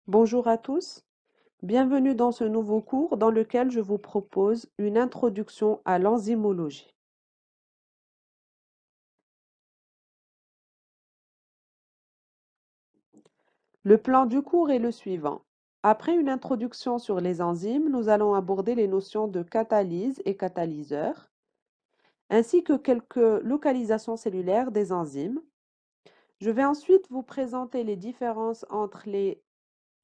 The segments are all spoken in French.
Bonjour à tous, bienvenue dans ce nouveau cours dans lequel je vous propose une introduction à l'enzymologie. Le plan du cours est le suivant. Après une introduction sur les enzymes, nous allons aborder les notions de catalyse et catalyseur, ainsi que quelques localisations cellulaires des enzymes. Je vais ensuite vous présenter les différences entre les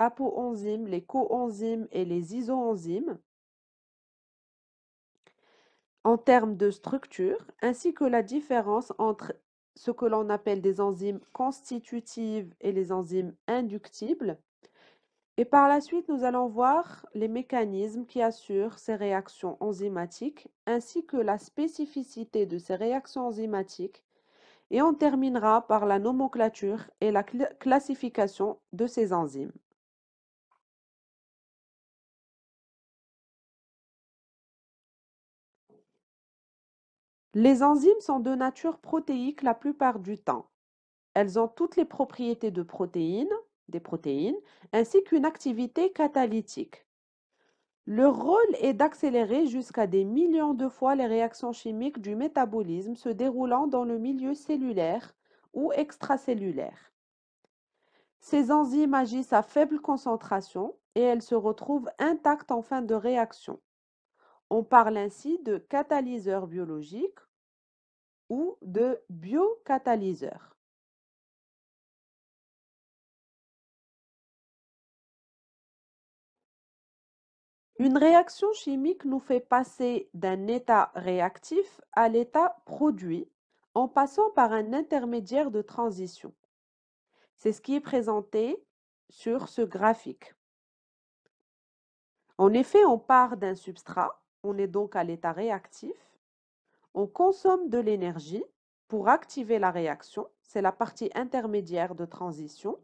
apoenzymes, les coenzymes et les isoenzymes en termes de structure, ainsi que la différence entre ce que l'on appelle des enzymes constitutives et les enzymes inductibles. Et par la suite, nous allons voir les mécanismes qui assurent ces réactions enzymatiques, ainsi que la spécificité de ces réactions enzymatiques. Et on terminera par la nomenclature et la classification de ces enzymes. Les enzymes sont de nature protéique la plupart du temps. Elles ont toutes les propriétés de protéines, des protéines, ainsi qu'une activité catalytique. Leur rôle est d'accélérer jusqu'à des millions de fois les réactions chimiques du métabolisme se déroulant dans le milieu cellulaire ou extracellulaire. Ces enzymes agissent à faible concentration et elles se retrouvent intactes en fin de réaction. On parle ainsi de catalyseurs biologiques ou de biocatalyseurs. Une réaction chimique nous fait passer d'un état réactif à l'état produit en passant par un intermédiaire de transition. C'est ce qui est présenté sur ce graphique. En effet, on part d'un substrat, on est donc à l'état réactif, on consomme de l'énergie pour activer la réaction, c'est la partie intermédiaire de transition,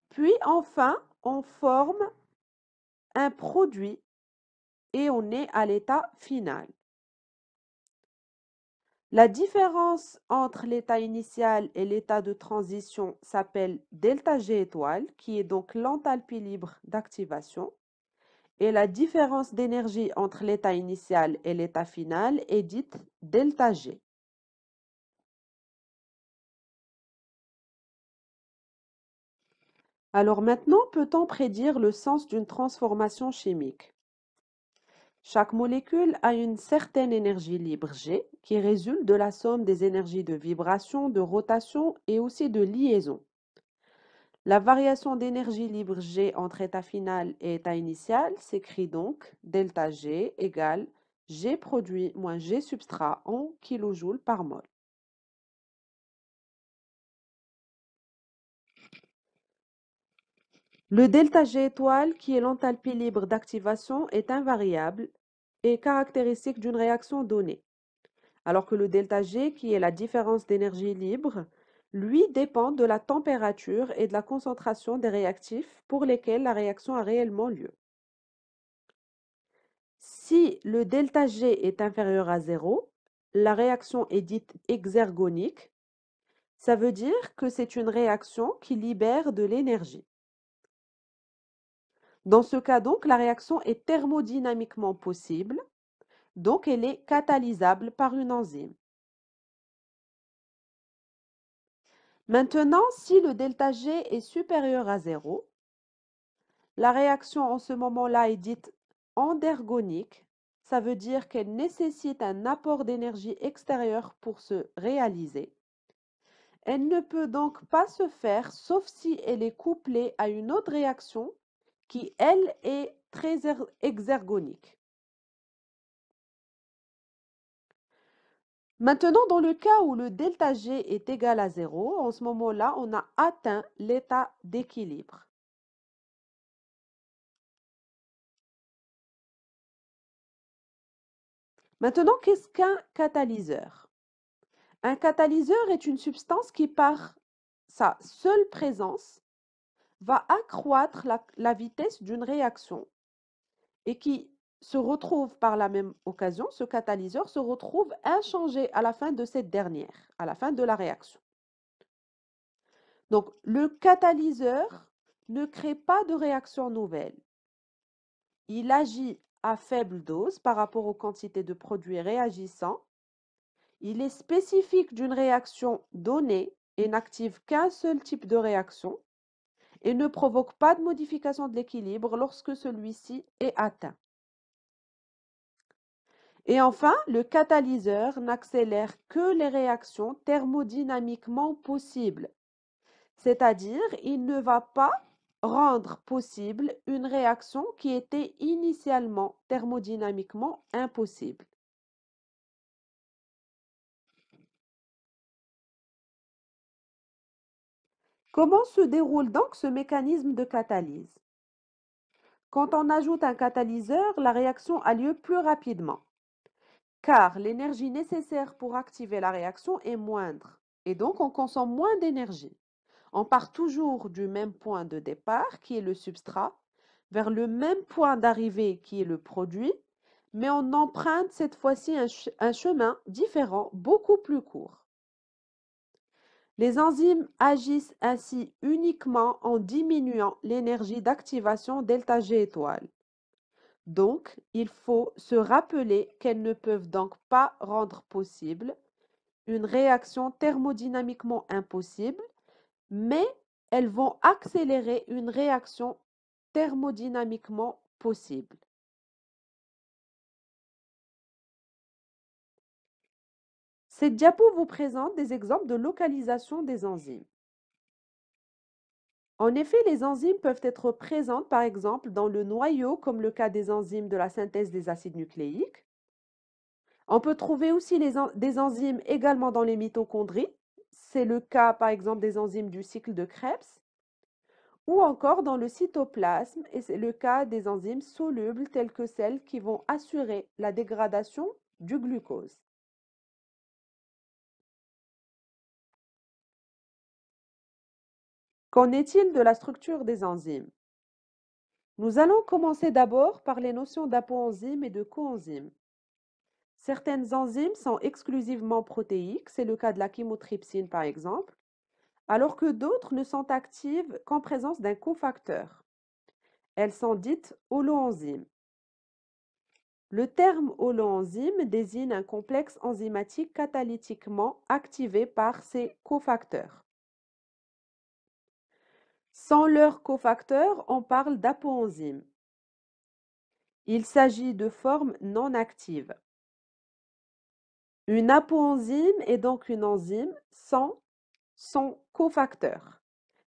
puis enfin, on forme un produit et on est à l'état final. La différence entre l'état initial et l'état de transition s'appelle delta G étoile, qui est donc l'enthalpie libre d'activation. Et la différence d'énergie entre l'état initial et l'état final est dite delta G. Alors maintenant, peut-on prédire le sens d'une transformation chimique? Chaque molécule a une certaine énergie libre G qui résulte de la somme des énergies de vibration, de rotation et aussi de liaison. La variation d'énergie libre G entre état final et état initial s'écrit donc delta G égale G produit moins G substrat en kilojoules par mol. Le delta G étoile, qui est l'enthalpie libre d'activation, est invariable et caractéristique d'une réaction donnée, alors que le delta G, qui est la différence d'énergie libre, lui dépend de la température et de la concentration des réactifs pour lesquels la réaction a réellement lieu. Si le delta G est inférieur à 0, la réaction est dite exergonique. Ça veut dire que c'est une réaction qui libère de l'énergie. Dans ce cas donc, la réaction est thermodynamiquement possible, donc elle est catalysable par une enzyme. Maintenant, si le delta G est supérieur à 0, la réaction en ce moment-là est dite endergonique. Ça veut dire qu'elle nécessite un apport d'énergie extérieure pour se réaliser. Elle ne peut donc pas se faire sauf si elle est couplée à une autre réaction qui, elle, est très exergonique. Maintenant, dans le cas où le delta G est égal à 0, en ce moment-là, on a atteint l'état d'équilibre. Maintenant, qu'est-ce qu'un catalyseur? Un catalyseur est une substance qui, par sa seule présence, va accroître la vitesse d'une réaction et qui se retrouve par la même occasion, ce catalyseur se retrouve inchangé à la fin de cette dernière, à la fin de la réaction. Donc, le catalyseur ne crée pas de réaction nouvelle. Il agit à faible dose par rapport aux quantités de produits réagissants. Il est spécifique d'une réaction donnée et n'active qu'un seul type de réaction et ne provoque pas de modification de l'équilibre lorsque celui-ci est atteint. Et enfin, le catalyseur n'accélère que les réactions thermodynamiquement possibles, c'est-à-dire il ne va pas rendre possible une réaction qui était initialement thermodynamiquement impossible. Comment se déroule donc ce mécanisme de catalyse? Quand on ajoute un catalyseur, la réaction a lieu plus rapidement, car l'énergie nécessaire pour activer la réaction est moindre, et donc on consomme moins d'énergie. On part toujours du même point de départ, qui est le substrat, vers le même point d'arrivée, qui est le produit, mais on emprunte cette fois-ci un chemin différent, beaucoup plus court. Les enzymes agissent ainsi uniquement en diminuant l'énergie d'activation ΔG étoile. Donc, il faut se rappeler qu'elles ne peuvent donc pas rendre possible une réaction thermodynamiquement impossible, mais elles vont accélérer une réaction thermodynamiquement possible. Cette diapo vous présente des exemples de localisation des enzymes. En effet, les enzymes peuvent être présentes, par exemple, dans le noyau, comme le cas des enzymes de la synthèse des acides nucléiques. On peut trouver aussi des enzymes également dans les mitochondries. C'est le cas, par exemple, des enzymes du cycle de Krebs. Ou encore dans le cytoplasme, et c'est le cas des enzymes solubles telles que celles qui vont assurer la dégradation du glucose. Qu'en est-il de la structure des enzymes? Nous allons commencer d'abord par les notions d'apoenzyme et de coenzyme. Certaines enzymes sont exclusivement protéiques, c'est le cas de la chymotrypsine par exemple, alors que d'autres ne sont actives qu'en présence d'un cofacteur. Elles sont dites holoenzymes. Le terme holoenzyme désigne un complexe enzymatique catalytiquement activé par ces cofacteurs. Sans leurs cofacteurs, on parle d'apoenzyme. Il s'agit de formes non actives. Une apoenzyme est donc une enzyme sans son cofacteur,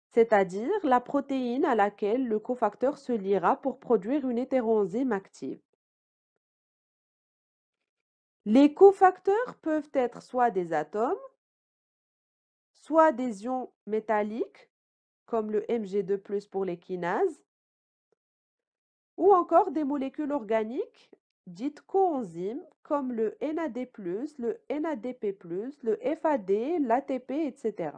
c'est-à-dire la protéine à laquelle le cofacteur se liera pour produire une hétéroenzyme active. Les cofacteurs peuvent être soit des atomes, soit des ions métalliques, comme le Mg2+ pour les kinases, ou encore des molécules organiques dites coenzymes, comme le NAD+, le NADP+, le FAD, l'ATP, etc.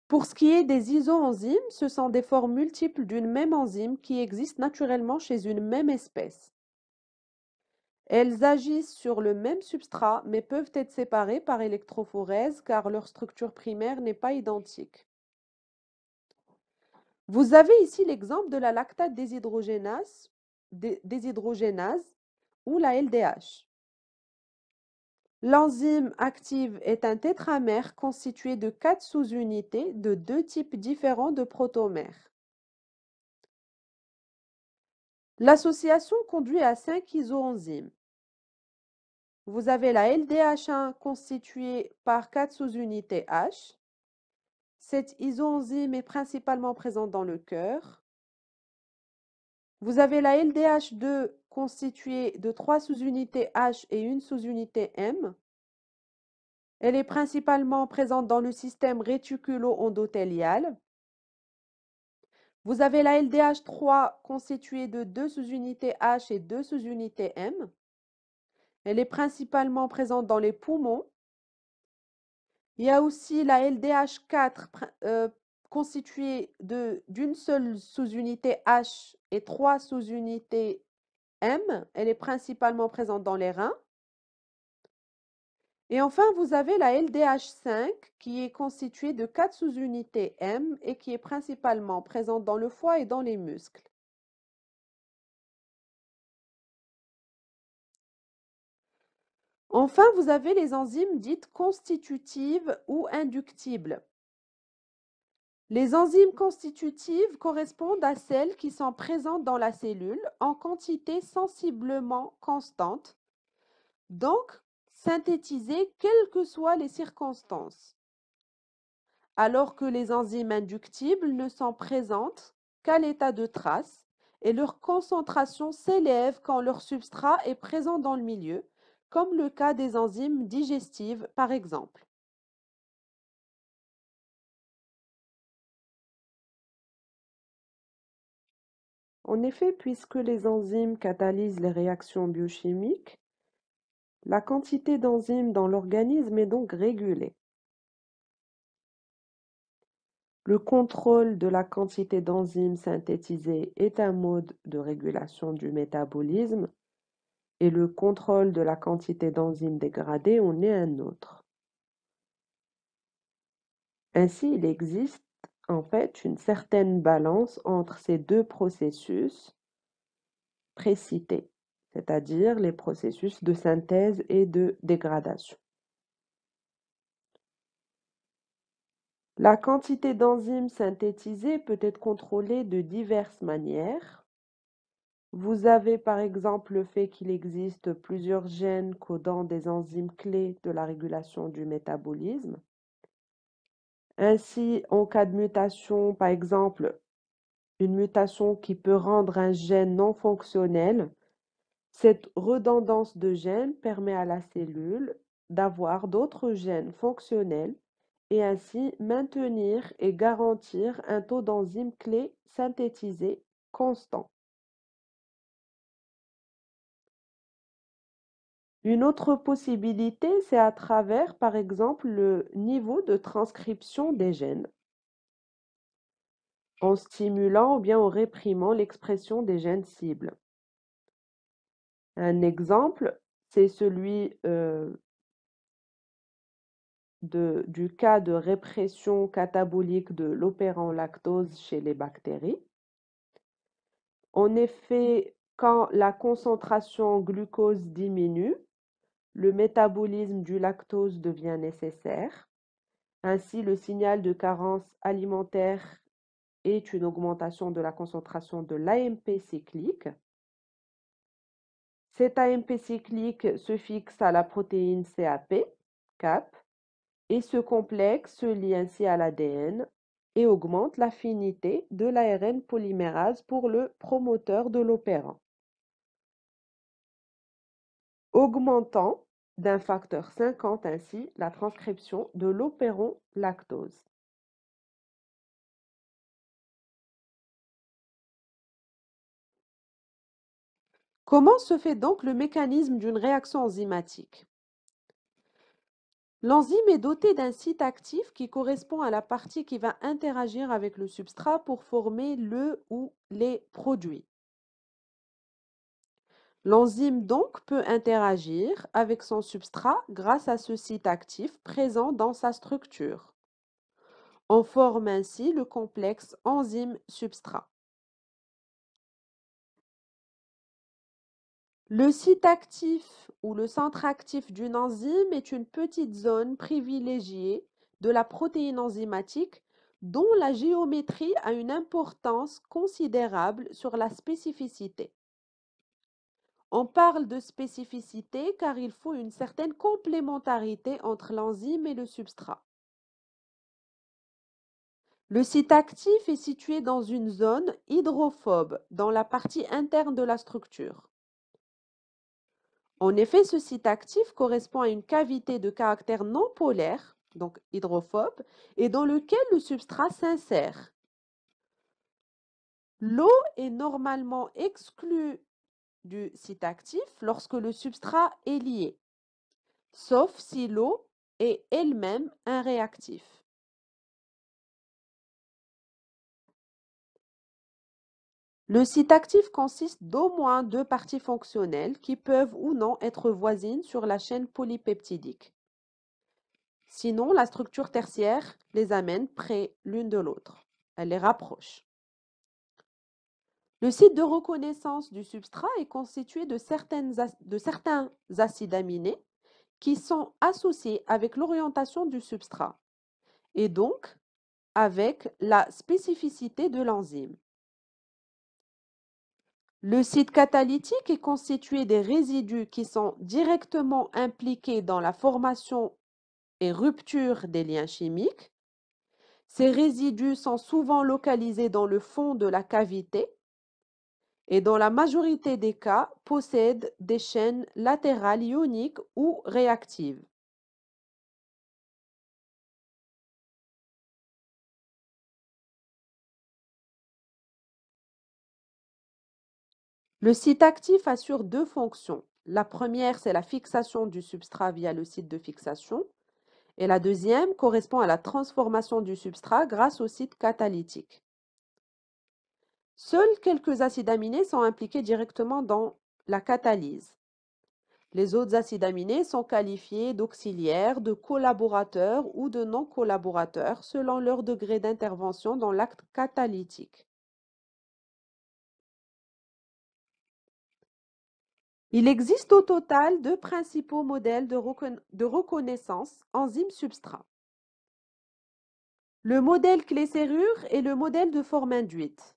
Pour ce qui est des isoenzymes, ce sont des formes multiples d'une même enzyme qui existent naturellement chez une même espèce. Elles agissent sur le même substrat, mais peuvent être séparées par électrophorèse car leur structure primaire n'est pas identique. Vous avez ici l'exemple de la lactate déshydrogénase ou la LDH. L'enzyme active est un tétramère constitué de 4 sous-unités de 2 types différents de protomères. L'association conduit à 5 isoenzymes. Vous avez la LDH1 constituée par 4 sous-unités H. Cette isoenzyme est principalement présente dans le cœur. Vous avez la LDH2 constituée de 3 sous-unités H et une sous-unité M. Elle est principalement présente dans le système réticulo-endothélial. Vous avez la LDH3 constituée de 2 sous-unités H et 2 sous-unités M. Elle est principalement présente dans les poumons. Il y a aussi la LDH4 constituée d'une seule sous-unité H et 3 sous-unités M. Elle est principalement présente dans les reins. Et enfin, vous avez la LDH5 qui est constituée de 4 sous-unités M et qui est principalement présente dans le foie et dans les muscles. Enfin, vous avez les enzymes dites constitutives ou inductibles. Les enzymes constitutives correspondent à celles qui sont présentes dans la cellule en quantité sensiblement constante, donc synthétisées quelles que soient les circonstances, alors que les enzymes inductibles ne sont présentes qu'à l'état de trace et leur concentration s'élève quand leur substrat est présent dans le milieu, comme le cas des enzymes digestives par exemple. En effet, puisque les enzymes catalysent les réactions biochimiques, la quantité d'enzymes dans l'organisme est donc régulée. Le contrôle de la quantité d'enzymes synthétisées est un mode de régulation du métabolisme et le contrôle de la quantité d'enzymes dégradées en est un autre. Ainsi, il existe en fait une certaine balance entre ces deux processus précités, c'est-à-dire les processus de synthèse et de dégradation. La quantité d'enzymes synthétisées peut être contrôlée de diverses manières. Vous avez par exemple le fait qu'il existe plusieurs gènes codant des enzymes clés de la régulation du métabolisme. Ainsi, en cas de mutation, par exemple, une mutation qui peut rendre un gène non fonctionnel, cette redondance de gènes permet à la cellule d'avoir d'autres gènes fonctionnels et ainsi maintenir et garantir un taux d'enzymes clés synthétisé constant. Une autre possibilité, c'est à travers, par exemple, le niveau de transcription des gènes, en stimulant ou bien en réprimant l'expression des gènes cibles. Un exemple, c'est celui du cas de répression catabolique de l'opérant lactose chez les bactéries. En effet, quand la concentration en glucose diminue, le métabolisme du lactose devient nécessaire. Ainsi, le signal de carence alimentaire est une augmentation de la concentration de l'AMP cyclique. Cet AMP cyclique se fixe à la protéine CAP, et ce complexe se lie ainsi à l'ADN et augmente l'affinité de l'ARN polymérase pour le promoteur de l'opérant, augmentant d'un facteur 50 ainsi la transcription de l'opéron lactose. Comment se fait donc le mécanisme d'une réaction enzymatique? L'enzyme est dotée d'un site actif qui correspond à la partie qui va interagir avec le substrat pour former le ou les produits. L'enzyme donc peut interagir avec son substrat grâce à ce site actif présent dans sa structure. On forme ainsi le complexe enzyme-substrat. Le site actif ou le centre actif d'une enzyme est une petite zone privilégiée de la protéine enzymatique dont la géométrie a une importance considérable sur la spécificité. On parle de spécificité car il faut une certaine complémentarité entre l'enzyme et le substrat. Le site actif est situé dans une zone hydrophobe, dans la partie interne de la structure. En effet, ce site actif correspond à une cavité de caractère non polaire, donc hydrophobe, et dans lequel le substrat s'insère. L'eau est normalement exclue du site actif lorsque le substrat est lié, sauf si l'eau est elle-même un réactif. Le site actif consiste d'au moins deux parties fonctionnelles qui peuvent ou non être voisines sur la chaîne polypeptidique. Sinon, la structure tertiaire les amène près l'une de l'autre. Elle les rapproche. Le site de reconnaissance du substrat est constitué de certains acides aminés qui sont associés avec l'orientation du substrat et donc avec la spécificité de l'enzyme. Le site catalytique est constitué des résidus qui sont directement impliqués dans la formation et rupture des liens chimiques. Ces résidus sont souvent localisés dans le fond de la cavité et dans la majorité des cas possèdent des chaînes latérales ioniques ou réactives. Le site actif assure deux fonctions. La première, c'est la fixation du substrat via le site de fixation. Et la deuxième correspond à la transformation du substrat grâce au site catalytique. Seuls quelques acides aminés sont impliqués directement dans la catalyse. Les autres acides aminés sont qualifiés d'auxiliaires, de collaborateurs ou de non-collaborateurs selon leur degré d'intervention dans l'acte catalytique. Il existe au total deux principaux modèles de reconnaissance enzyme-substrat. Le modèle clé-serrure et le modèle de forme induite.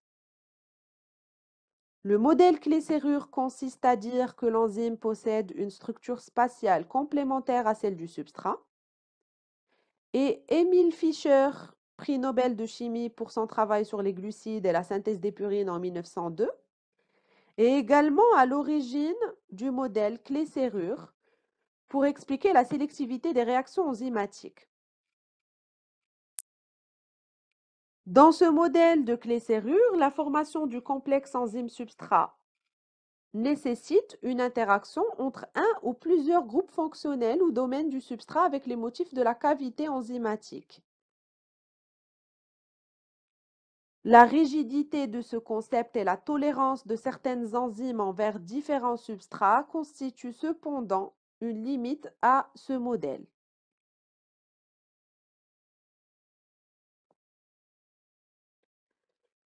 Le modèle clé-serrure consiste à dire que l'enzyme possède une structure spatiale complémentaire à celle du substrat. Et Emil Fischer, prix Nobel de chimie pour son travail sur les glucides et la synthèse des purines en 1902, est également à l'origine du modèle clé-serrure pour expliquer la sélectivité des réactions enzymatiques. Dans ce modèle de clé-serrure, la formation du complexe enzyme-substrat nécessite une interaction entre un ou plusieurs groupes fonctionnels ou domaines du substrat avec les motifs de la cavité enzymatique. La rigidité de ce concept et la tolérance de certaines enzymes envers différents substrats constituent cependant une limite à ce modèle.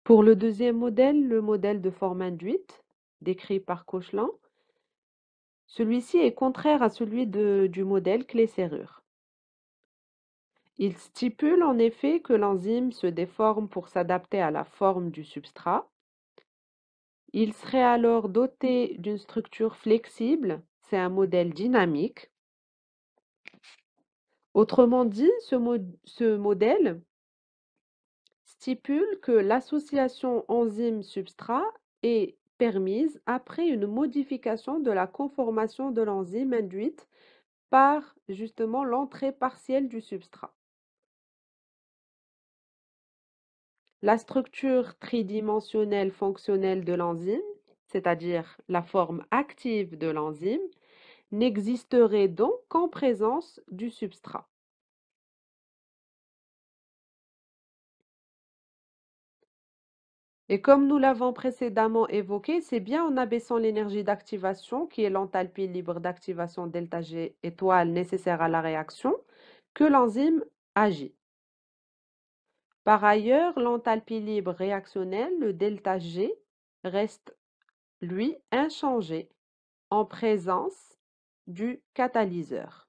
Pour le deuxième modèle, le modèle de forme induite, décrit par Koechlin, celui-ci est contraire à celui du modèle clé-serrure. Il stipule en effet que l'enzyme se déforme pour s'adapter à la forme du substrat. Il serait alors doté d'une structure flexible, c'est un modèle dynamique. Autrement dit, ce modèle stipule que l'association enzyme-substrat est permise après une modification de la conformation de l'enzyme induite par justement l'entrée partielle du substrat. La structure tridimensionnelle fonctionnelle de l'enzyme, c'est-à-dire la forme active de l'enzyme, n'existerait donc qu'en présence du substrat. Et comme nous l'avons précédemment évoqué, c'est bien en abaissant l'énergie d'activation, qui est l'enthalpie libre d'activation ΔG étoile nécessaire à la réaction, que l'enzyme agit. Par ailleurs, l'enthalpie libre réactionnelle, le ΔG, reste, lui, inchangé en présence du catalyseur.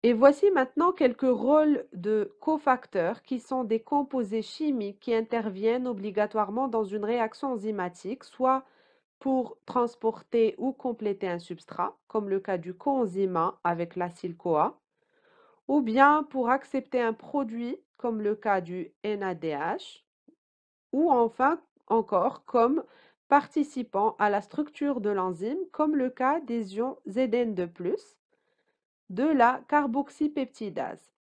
Et voici maintenant quelques rôles de cofacteurs qui sont des composés chimiques qui interviennent obligatoirement dans une réaction enzymatique, soit pour transporter ou compléter un substrat, comme le cas du coenzyme A avec l'acyle-CoA, ou bien pour accepter un produit, comme le cas du NADH, ou enfin encore comme participant à la structure de l'enzyme, comme le cas des ions Zn2+, de la carboxypeptidase.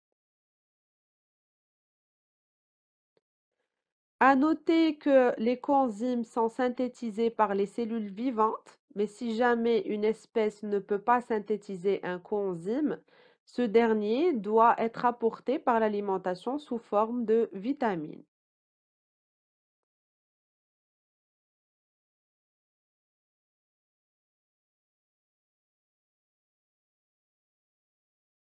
À noter que les coenzymes sont synthétisés par les cellules vivantes, mais si jamais une espèce ne peut pas synthétiser un coenzyme, ce dernier doit être apporté par l'alimentation sous forme de vitamines.